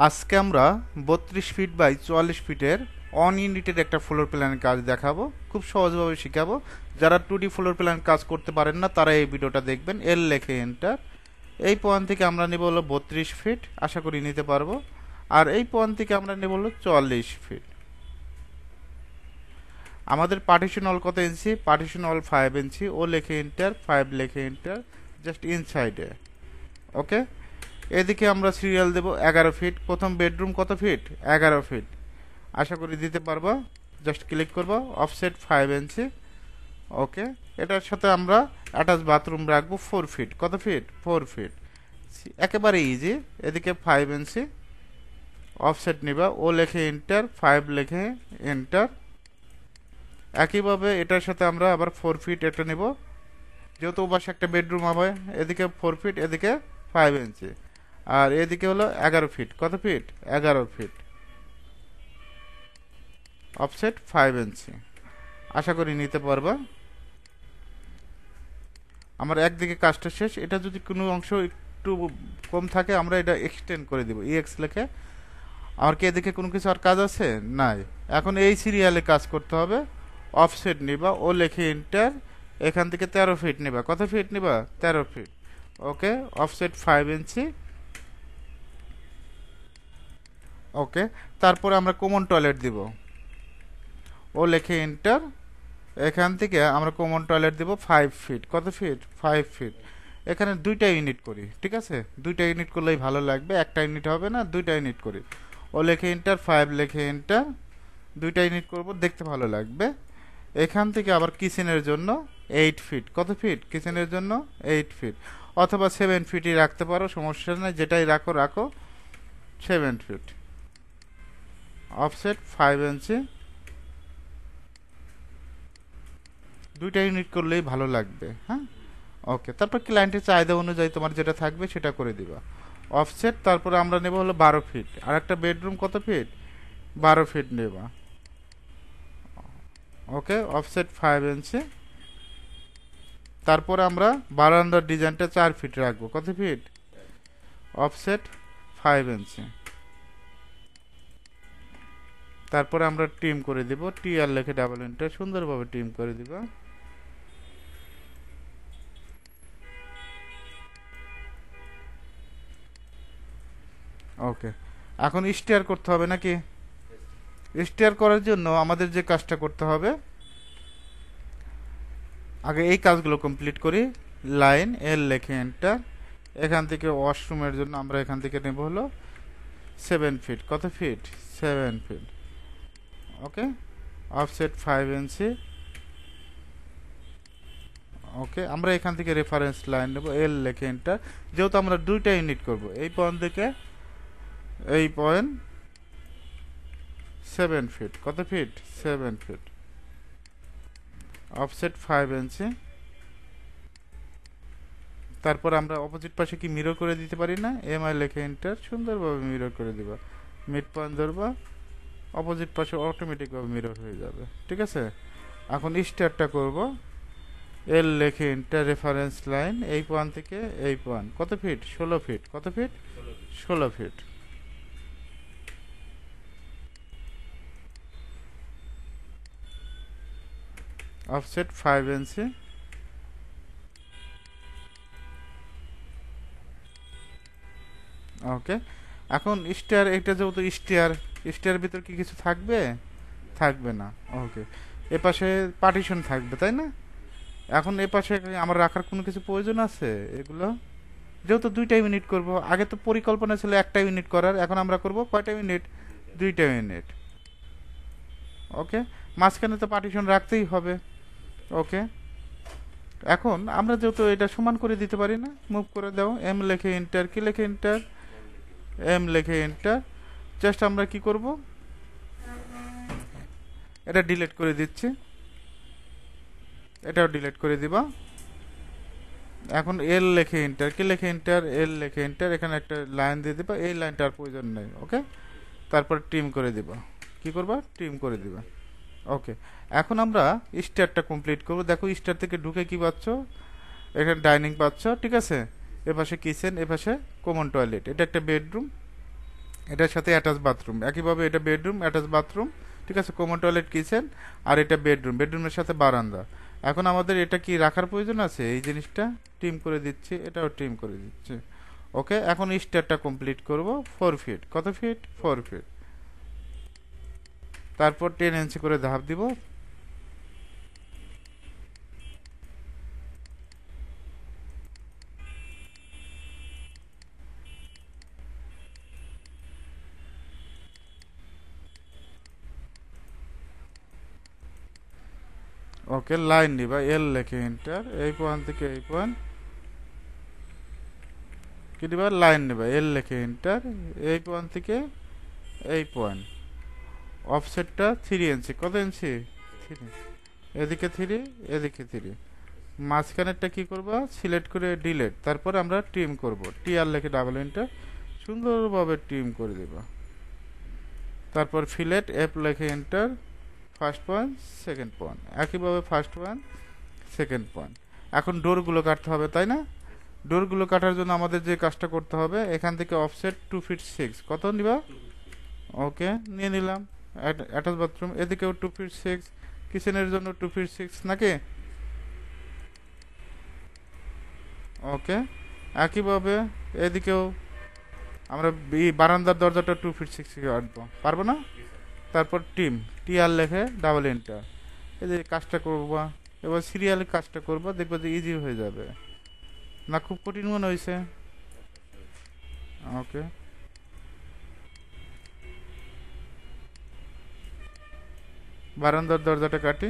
আজকে আমরা 32 feet by 44 ফিটের অন ইউনিটের একটা ফ্লোর প্ল্যানের কাজ দেখাবো। খুব সহজভাবে শিখাবো। যারা 2D ফ্লোর প্ল্যান কাজ করতে পারেন না তারা এই ভিডিওটা দেখবেন। এল লেখে এন্টার। এই পয়েন্ট থেকে আমরা নেব হলো 32 ফিট, আশা করি নিতে পারবো। আর এই পয়েন্ট থেকে আমরা নেব হলো 44 ফিট। আমাদের পার্টিশন অল কত ইঞ্চি? পার্টিশন অল 5 ইঞ্চি। ও লেখে এন্টার, 5 লেখে এন্টার, জাস্ট ইনসাইডে। ওকে, এদিকে আমরা সিরিয়াল দেব 11 ফিট। প্রথম বেডরুম কত ফিট? 11 ফিট, আশা করি দিতে পারবো। জাস্ট ক্লিক করব, অফসেট 5 ইঞ্চি। ওকে, এটার সাথে আমরা অ্যাটাচ বাথরুম রাখবো 4 ফিট। কত ফিট? 4 ফিট, একেবারে ইজি। এদিকে 5 ইঞ্চি, অফসেট নিবা। ও লেখে এন্টার, 5 লেখে এন্টার। একইভাবে এটার সাথে আমরা আবার 4 ফিট এটা নেব, যেহেতু ওপাশে একটা বেডরুম হবে। এদিকে 4 ফিট, এদিকে 5 ইঞ্চি, আর এদিকে হলো 11 ফিট। কত ফিট? 11 ফিট, অফসেট 5 ইঞ্চি, আশা করি নিতে পারবা। আমার একদিকে কাজটা শেষ। এটা যদি কোনো অংশ একটু কম থাকে আমরা এটা এক্সটেন্ড করে দিব, ইএক্স লেখে। আমার কি এদিকে কোনো কিছু আর কাজ আছে? নাই। এখন এই সিরিয়ালে কাজ করতে হবে। অফসেট নিবা, ও লেখে ইন্টার। এখান থেকে 13 ফিট নিবা। কত ফিট নিবা? 13 ফিট। ওকে, অফসেট 5 ইঞ্চি। ওকে, তারপরে আমরা কমন টয়লেট দিব। ও লেখে ইন্টার। এখান থেকে আমরা কমন টয়লেট দিব 5 ফিট। কত ফিট? 5 ফিট। এখানে দুইটা ইউনিট করি, ঠিক আছে? দুইটা ইউনিট করলেই ভালো লাগবে, একটা ইউনিট হবে না, দুইটা ইউনিট করি। ও লেখে ইন্টার, 5 লেখে ইন্টার, দুইটা ইউনিট করব, দেখতে ভালো লাগবে। এখান থেকে আবার কিচেনের জন্য 8 ফিট। কত ফিট? কিচেনের জন্য 8 ফিট, অথবা 7 ফিটই রাখতে পারো, সমস্যা নেই, যেটাই রাখো রাখো। 7 ফিট, অফসেট 5 ইঞ্চি। দুইটা ইউনিট করলেই ভালো লাগবে। হ্যাঁ, ওকে। তারপর ক্লায়েন্টের চাহিদা অনুযায়ী তোমার যেটা থাকবে সেটা করে দিবা। অফসেট, তারপরে আমরা নেব হলো 12 ফিট। আর একটা বেডরুম কত ফিট? 12 ফিট নেবা। ওকে, অফসেট 5 ইঞ্চি। তারপরে আমরা বারান্দার ডিজাইনটা 4 ফিট রাখবো। কত ফিট? অফসেট 5 ইঞ্চি। তারপরে আমরা টিম করে দিব, টি আর লেখে ডাবল এন্টার, সুন্দরভাবে টিম করে দিবা। ওকে, এখন স্টেয়ার করতে হবে নাকি? স্টেয়ার করার জন্য আমাদের যে কাজটা করতে হবে, আগে এই কাজগুলো কমপ্লিট করি। লাইন এল লেখে এন্টার। এখান থেকে ওয়াশরুমের জন্য আমরা এখান থেকে নেব হলো 7 ফিট। কত ফিট? 7 ফিট। ওকে, অফসেট 5 ইঞ্চি। ওকে, আমরা এখান থেকে রেফারেন্স লাইন নেব, এল লেখে এন্টার। যেহেতু আমরা দুইটা ইউনিট করব, এই পয়েন্ট থেকে এই পয়েন্ট 7 ফিট। কত ফিট? 7 ফিট, অফসেট 5 ইঞ্চি। তারপর আমরা অপোজিট পাশে কি মিরর করে দিতে পারি না? এম আই লেখে এন্টার, সুন্দরভাবে মিরর করে দিবা। মিড পয়েন্ট ধরবা, অপোজিট পাশে অটোমেটিকভাবে মিরর হয়ে যাবে, ঠিক আছে? এখন স্টারটা করব, এল লেখে এন্টার, রেফারেন্স লাইন এই পয়েন্ট থেকে এই পয়েন্ট। কত ফিট? 16 ফিট। কত ফিট? 16 ফিট, অফসেট 5 ইঞ্চি। ওকে, এখন স্টেয়ার, এটা যেহেতু স্টেয়ার, স্টেয়ার ভিতর কি কিছু থাকবে? থাকবে না। ওকে, এপাশে পার্টিশন থাকবে, তাই না? এখন এপাশে আমার রাখার কোনো কিছু প্রয়োজন আছে? এগুলো যেহেতু দুইটা ইউনিট করব, আগে তো পরিকল্পনা ছিল একটা ইউনিট করার, এখন আমরা করব কয়টা ইউনিট? দুইটা ইউনিট। ওকে, মাঝখানে তো পার্টিশন রাখতেই হবে। ওকে, এখন আমরা যেহেতু এটা সমান করে দিতে পারি না, মুভ করে দাও, এম লেখে এন্টার। কি লেখে এন্টার? এম লেখে এন্টার। জাস্ট আমরা কি করব, এটা ডিলিট করে দিচ্ছি, এটাও ডিলিট করে দিবা। এখন এল লেখে এন্টার। কি লেখে এন্টার? এল লেখে এন্টার। এখানে একটা লাইন দিয়ে দিবা, এই লাইনটার প্রয়োজন নেই। ওকে, তারপর ট্রিম করে দিবা। কি করবা? ট্রিম করে দিবা। ওকে, এখন আমরা স্টারটা কমপ্লিট করব। দেখো স্টার থেকে ঢুকে কি পাচ্ছ? এখানে ডাইনিং পাচ্ছ, ঠিক আছে? এপাশে কিচেন, এপাশে কমন টয়লেট। এটা একটা বেডরুম, এটার সাথে অ্যাটাচ বাথরুম, একইভাবে এটা বেডরুম অ্যাটাচ বাথরুম, ঠিক আছে, কমন টয়লেট কিচেন, আর এটা বেডরুম, বেডরুমের সাথে বারান্দা। এখন আমাদের এটা কি রাখার প্রয়োজন আছে? এই জিনিসটা ট্রিম করে দিচ্ছি, এটাও ট্রিম করে দিচ্ছি। ওকে, এখন স্টেয়ারটা কমপ্লিট করব। 4 ফিট, কত ফিট? 4 ফিট। তারপর 10 ইঞ্চি করে ধাপ দিব। ওকে, লাইন নিবা, এল লেখে এন্টার, এই পয়েন্ট থেকে এই পয়েন্ট কি দিবা, লাইন নিবা, এল লেখে এন্টার, এই পয়েন্ট থেকে এই পয়েন্ট। অফসেটটা 3 ইঞ্চি, কত ইঞ্চি? 3। এদিকে 3, এদিকে 3। মাঝখানেরটা কি করবা? সিলেক্ট করে ডিলেট, তারপর আমরা ট্রিম করব, টিআর লেখে ডাবল এন্টার, সুন্দরভাবে ট্রিম করে দেবা। তারপর ফিলেট, এফ লেখে enter, first point second point, একইভাবে ফার্স্ট পয়েন্ট সেকেন্ড পয়েন্ট। এখন ডোরগুলো কাটতে হবে, তাই না? ডোরগুলো কাটার জন্য আমাদের যে কাজটা করতে হবে, এখান থেকে অফসেট 2 ফিট 6, কত নিবা? ওকে, নিয়ে নিলাম। অ্যাটাচ বাথরুম, এদিকেও 2 ফিট 6, কিচেনের জন্য 2 ফিট 6 নাকি? ওকে, একইভাবে এদিকেও আমরা বারান্দার দরজাটা 2 ফিট 6 কাটবো, পারবো না? তারপর টিআর লেখে ডাবল এন্টার, এই যে কাজটা করবা, এবার সিরিয়ালে কাজটা করবা, দেখবা যে ইজি হয়ে যাবে না, খুব কঠিন মনে হয়েছে? ওকে, বারান্দার দরজাটা কাটি।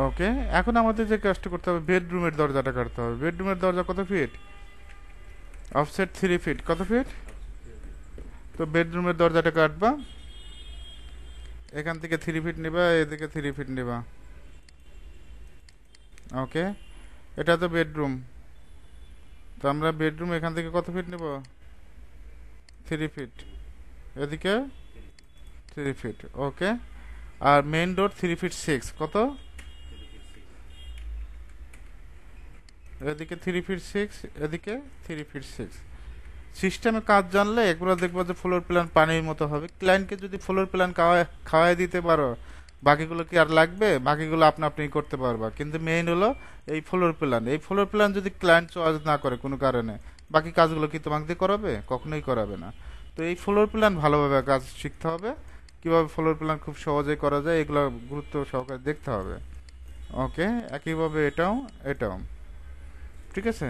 ওকে, এখন আমাদের যে কাজটা করতে হবে, বেডরুমের দরজাটা কাটতে হবে। বেডরুমের দরজা কত ফিট? অফসেট 3 ফিট, কত ফিট? তো বেডরুমের দরজাটা কাটবা, এখান থেকে 3 ফিট নিবা, এদিকে 3 ফিট নিবা। ওকে, এটা তো বেডরুম, তো আমরা বেডরুম এখান থেকে কত ফিট নেব? 3 ফিট, এদিকে 3 ফিট। ওকে, আর মেইন ডোর 3 ফিট 6, কত? এদিকে 3 ফিট 6, এদিকে 3 ফিট 6। সিস্টেমে কাজ জানলে এগুলো দেখবো যে ফ্লোর প্ল্যান পানির মতো হবে। ক্লায়েন্টকে যদি ফ্লোর প্ল্যান খাওয়াই দিতে পারো, বাকিগুলো কি আর লাগবে? বাকিগুলো আপনি আপনি করতে পারবা, কিন্তু মেইন হলো এই ফ্লোর প্ল্যান। এই ফ্লোর প্ল্যান যদি ক্লায়েন্ট চয়েস না করে কোনো কারণে, বাকি কাজগুলো কি তোমাকে দিয়ে করাবে? কখনোই করাবে না। তো এই ফ্লোর প্ল্যান ভালোভাবে কাজ শিখতে হবে, কিভাবে ফ্লোর প্ল্যান খুব সহজেই করা যায়, এগুলো গুরুত্ব সহকারে দেখতে হবে। ওকে, একইভাবে এটাও এটাও, ঠিক আছে।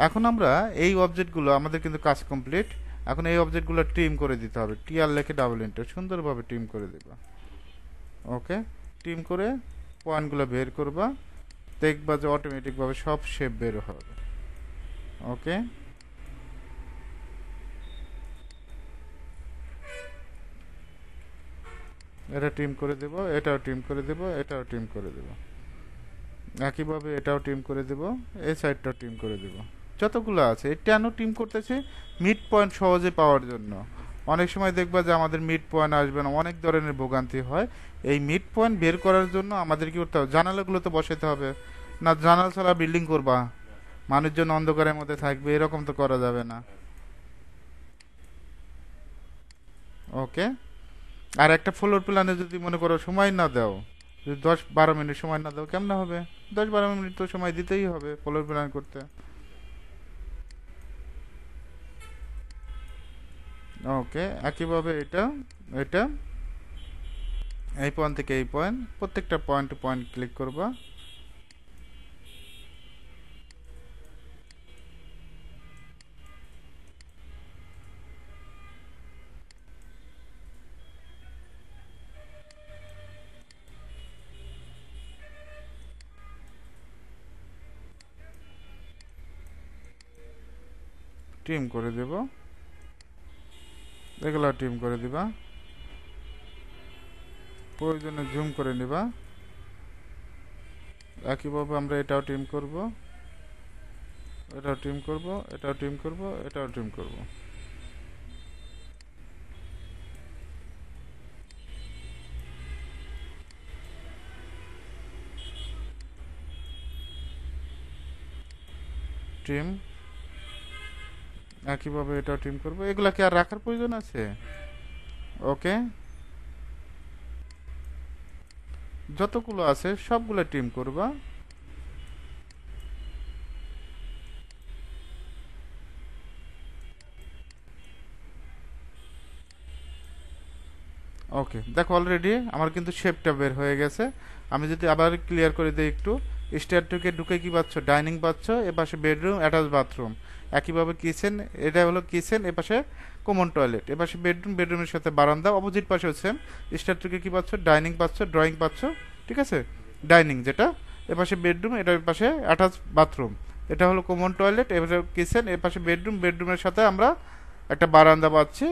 এখন আমরা এই অবজেক্টগুলো, আমাদের কিন্তু কাজ কমপ্লিট। এখন এই অবজেক্টগুলো ট্রিম করে দিতে হবে, টিআর লেখে ডাবল এন্টার, সুন্দরভাবে ট্রিম করে দেবা। ওকে, ট্রিম করে পয়েন্টগুলো বের করবা, দেখবা যে অটোমেটিকভাবে সব শেপ বের হবে। ওকে, এটা ট্রিম করে দেব, এটাও ট্রিম করে দেব, এটাও ট্রিম করে দেব, একইভাবে এটাও ট্রিম করে দেব, এই সাইডটাও ট্রিম করে দেব। যতগুলো আছে, এটা কেন ট্রিম করতেছি? মিড পয়েন্ট সহজে পাওয়ার জন্য। অনেক সময় দেখবা যে আমাদের মিড পয়েন্ট আসবে না, অনেক ধরনের ভোগান্তি হয়। এই মিড পয়েন্ট বের করার জন্য আমাদের কি করতে হবে? জানালাগুলো তো বসাতে হবে না, জানালা ছাড়া বিল্ডিং করবা, মানুষজন অন্ধকারের মধ্যে থাকবে, এরকম তো করা যাবে না। ওকে, আর একটা ফ্লোর প্ল্যানে যদি মনে করো সময় না দাও, যদি 10-12 মিনিট সময় না দাও, কেমন হবে? 10-12 মিনিট তো সময় দিতেই হবে ফ্লোর প্ল্যান করতে। ওকে, একইভাবে এটা এটা এই পয়েন্ট থেকে এই পয়েন্ট, প্রত্যেকটা পয়েন্ট টু পয়েন্ট ক্লিক করবা। ট্রিম করে দেব, এগুলো ট্রিম করে দিবা, প্রয়োজনে জুম করে নিবা। একইভাবে আমরা এটাও ট্রিম করব, এটাও ট্রিম করব, এটাও ট্রিম করব, এটাও ট্রিম করব। ট্রিম, একইভাবে এটাও ট্রিম করব। এগুলা কি আর রাখার প্রয়োজন আছে? ওকে, যতগুলো আছে সবগুলো ট্রিম করবা। ওকে, দেখো অলরেডি আমার কিন্তু শেপটা বের হয়ে গেছে। আমি যদি আবার ক্লিয়ার করে দিই একটু, স্টেয়ার টুকে ঢুকে কি পাচ্ছ? ডাইনিং পাচ্ছ, এপাশে বেডরুম, অ্যাটাচ বাথরুম। একইভাবে কিচেন, এটা হলো কিচেন, এপাশে কমন টয়লেট, এপাশে বেডরুম, বেডরুমের সাথে বারান্দা, অপোজিট পাশে হচ্ছে স্টেয়ার টুকে কি পাচ্ছ? ডাইনিং পাচ্ছ, ড্রয়িং পাচ্ছ, ঠিক আছে? ডাইনিং যেটা, এপাশে বেডরুম, এটার পাশে অ্যাটাচ বাথরুম, এটা হলো কমন টয়লেট, এপাশে কিচেন, এপাশে বেডরুম, বেডরুমের সাথে আমরা একটা বারান্দা পাচ্ছি।